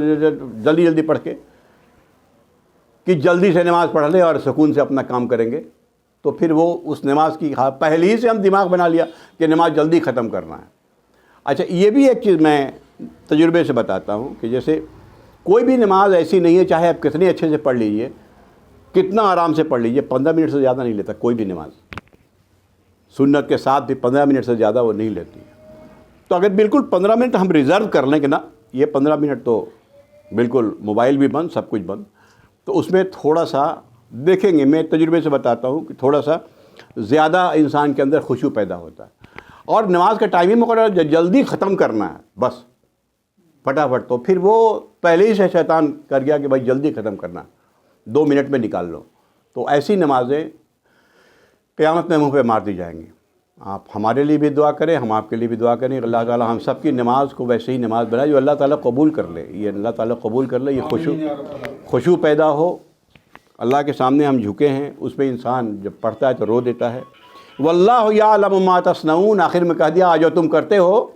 جلدی جلدی پڑھ کے کہ جلدی سے نماز پڑھ لیں اور سکون سے اپنا کام کریں گے، تو پھر وہ اس نماز کی پہلے ہی سے ہم دماغ بنا لیا کہ نماز جلدی ختم کرنا ہے۔ اچھا، یہ بھی ایک چیز میں تجربے سے بتاتا ہوں کہ جیسے کوئی بھی نماز ایسی نہیں ہے، چاہے آپ کتنے اچھے سے پڑھ لیجئے، کتنا آرام سے پڑھ لیجئے، 15 منٹ سے زیادہ نہیں لیتا کوئی بھی نماز، سنت کے ساتھ بھی 15 منٹ سے زیادہ وہ نہیں لیتی۔ تو اگر بالکل 15 منٹ ہم ریزرو کر لیں کہ نا یہ 15 منٹ تو بالکل موبائل بھی بند، سب کچھ بند، تو اس میں تھوڑا سا دیکھیں گے، میں تجربے سے بتاتا ہوں کہ تھوڑا سا زیادہ انسان کے اندر خشوع پیدا ہوتا ہے، اور نماز کا ٹائم ہی مقرر ہے، جلدی ختم کرنا ہے بس پھٹافٹ، تو پھر وہ پہلے ہی سے شیطان کر گیا کہ بھائی جلدی ختم کرنا، 2 منٹ میں نکال لو، تو ایسی نمازیں قیامت میں منہ پہ مار دی جائیں گی۔ آپ ہمارے لیے بھی دعا کریں، ہم آپ کے لیے بھی دعا کریں، اللہ تعالیٰ ہم سب کی نماز کو ویسے ہی نماز بنائے جو اللہ تعالیٰ قبول کر لے، یہ اللہ تعالیٰ قبول کر لے، یہ خشوع پیدا ہو، اللہ کے سامنے ہم جھکے ہیں، اس میں انسان جب پڑھتا ہے تو رو دیتا ہے۔ واللہ یعلم ما تصنعون، آخر میں کہہ دیا آج جو تم کرتے ہو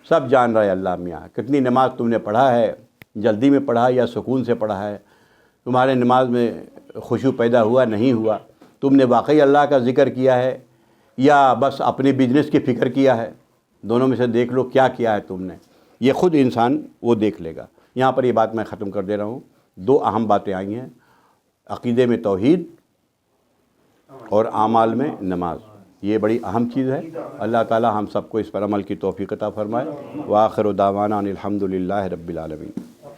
سب جان رہا ہے اللہ میاں، کتنی نماز تم نے پڑھا ہے، جلدی میں پڑھا یا سکون سے پڑھا ہے، تمہارے نماز میں خشوع پیدا ہوا نہیں ہوا، تم نے واقعی اللہ کا ذکر کیا ہے یا بس اپنے بزنس کی فکر کیا ہے، دونوں میں سے دیکھ لو کیا کیا ہے تم نے، یہ خود انسان وہ دیکھ لے گا۔ یہاں پر یہ بات میں ختم کر دے رہا ہوں، 2 اہم باتیں آئی ہیں، عقیدے میں توحید اور اعمال میں نماز، یہ بڑی اہم چیز ہے۔ اللہ تعالی ہم سب کو اس پر عمل کی توفیق عطا فرمائے۔ وآخر دعوانا ان الحمد للہ رب العالمین۔